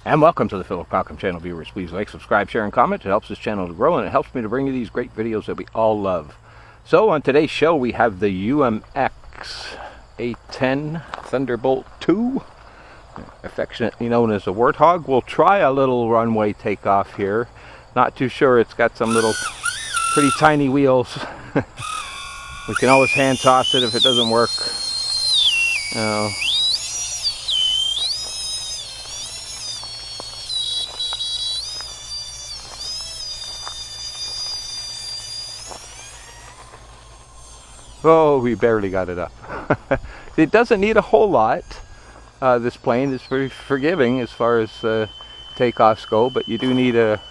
And welcome to the Philip Cockham channel, viewers. Please like, subscribe, share, and comment. It helps this channel to grow, and it helps me to bring you these great videos that we all love. So on today's show, we have the UMX A-10 Thunderbolt 2, affectionately known as a Warthog. We'll try a little runway takeoff here. Not too sure. It's got some little pretty tiny wheels. We can always hand toss it if it doesn't work. Oh, we barely got it up. It doesn't need a whole lot. This plane is very forgiving as far as takeoffs go, but you do need a,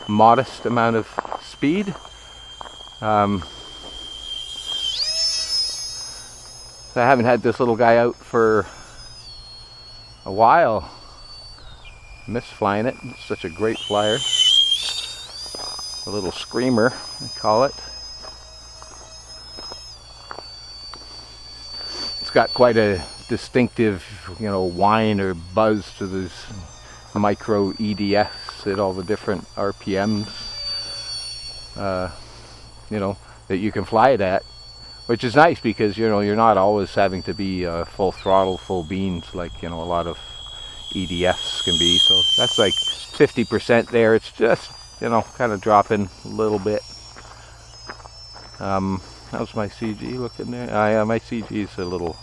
modest amount of speed. I haven't had this little guy out for a while. Miss flying it. It's such a great flyer. A little screamer, I call it. Got quite a distinctive, whine or buzz to these micro EDFs at all the different RPMs, that you can fly it at, which is nice because, you're not always having to be full throttle, full beans like, a lot of EDFs can be. So that's like 50% there. It's just, kind of dropping a little bit. How's my CG looking there? Yeah, my CG is a little,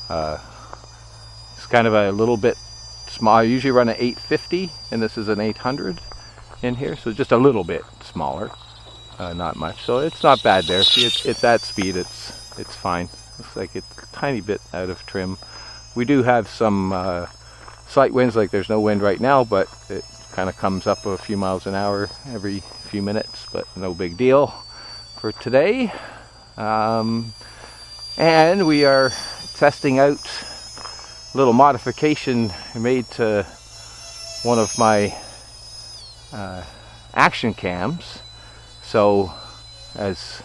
it's kind of a little bit small. I usually run an 850, and this is an 800 in here, so just a little bit smaller, not much. So it's not bad there. See, at that speed, it's fine. Looks like it's a tiny bit out of trim. We do have some slight winds, like there's no wind right now, but it kind of comes up a few miles an hour every few minutes, but no big deal for today. And we are testing out a little modification made to one of my action cams. So as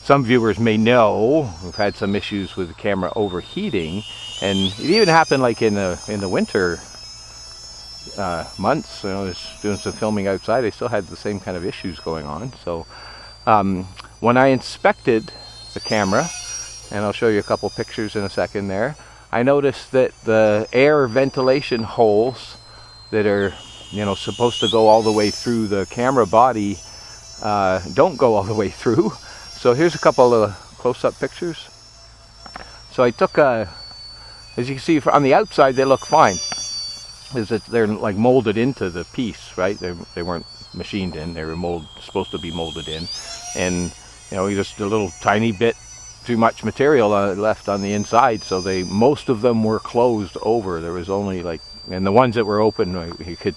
some viewers may know, we've had some issues with the camera overheating, and it even happened like in the winter months. I was doing some filming outside. I still had the same kind of issues going on. So when I inspected the camera, and I'll show you a couple pictures in a second there, I noticed that the air ventilation holes that are supposed to go all the way through the camera body don't go all the way through. So here's a couple of close-up pictures. So I took as you can see on the outside, they look fine. They're like molded into the piece, right? They weren't machined in. They were supposed to be molded in, and just a little tiny bit too much material left on the inside. So most of them were closed over. There was only and the ones that were open, you could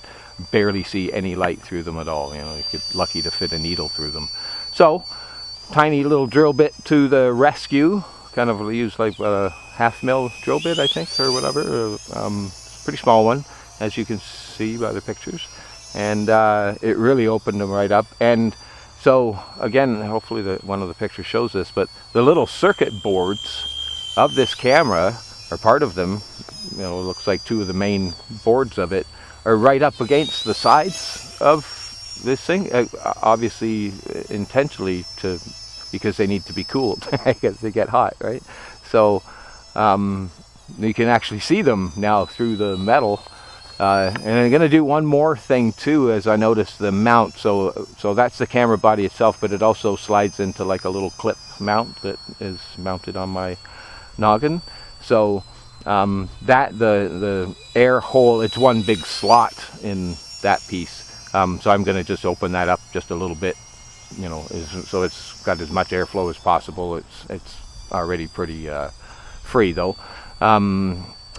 barely see any light through them at all. You get lucky to fit a needle through them. So tiny little drill bit to the rescue. Kind of used like a 1/2 mil drill bit, I think, or whatever. Pretty small one, as you can see by the pictures, and it really opened them right up. And so again, hopefully one of the pictures shows this, but the little circuit boards of this camera, or part of them, it looks like two of the main boards of it, are right up against the sides of this thing, obviously intentionally, because they need to be cooled. Because they get hot, right? So you can actually see them now through the metal. And I'm going to do one more thing too, as I noticed the mount. So that's the camera body itself, but it also slides into like a little clip mount that is mounted on my noggin. So that the air hole, it's one big slot in that piece. So I'm going to just open that up just a little bit, so it's got as much airflow as possible. It's already pretty free though.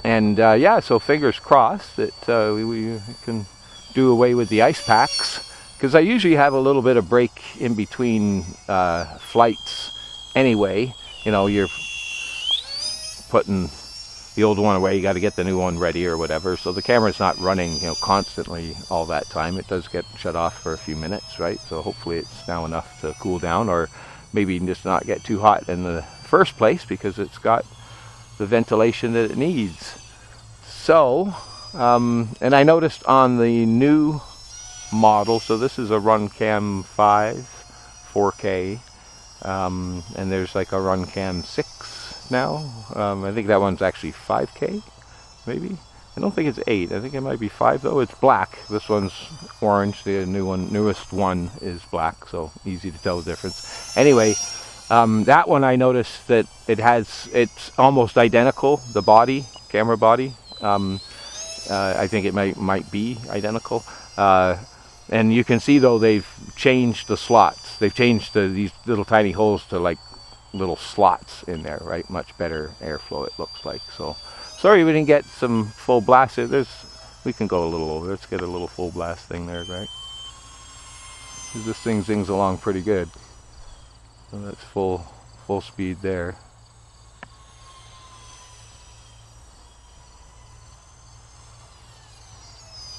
Yeah, so fingers crossed that we can do away with the ice packs, because I usually have a little bit of break in between flights anyway. You're putting the old one away, you got to get the new one ready or whatever, so the camera's not running constantly all that time. It does get shut off for a few minutes, right? So hopefully it's now enough to cool down, or maybe just not get too hot in the first place, because it's got the ventilation that it needs. So, and I noticed on the new model, so this is a Runcam 5 4K, and there's like a Runcam 6 now. I think that one's actually 5K, maybe. I don't think it's 8. I think it might be 5 though. It's black. This one's orange. The newest one is black, so easy to tell the difference. Anyway, that one I noticed that it's almost identical. The body, camera body. I think it might be identical. And you can see though they've changed the slots. They've changed these little tiny holes to like little slots in there, right? Much better airflow it looks like. So sorry we didn't get some full blast. We can go a little over. Let's get a little full blast thing there, right? This thing zings along pretty good. So that's full speed there.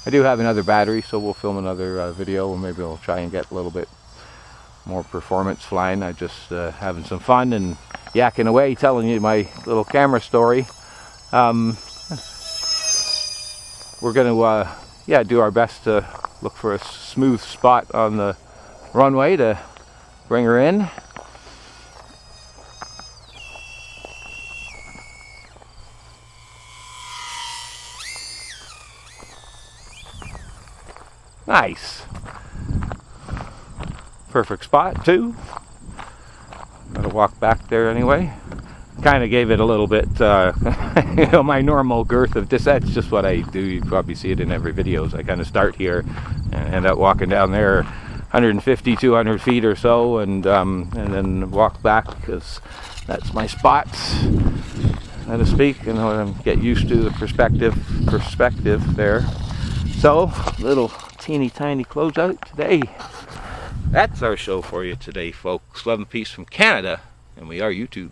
I do have another battery, so we'll film another video, or maybe we'll try and get a little bit more performance flying. I'm just having some fun and yakking away, telling you my little camera story. We're going to do our best to look for a smooth spot on the runway to bring her in. Nice. Perfect spot too. Gotta walk back there anyway. Kind of gave it a little bit, you know, my normal girth of this. That's just what I do. You probably see it in every video. So I kind of start here and end up walking down there 150, 200 feet or so, and then walk back because that's my spot, so to speak, and get used to the perspective there. So, little teeny tiny closeout today. That's our show for you today, folks. Love and peace from Canada, and we are YouTube.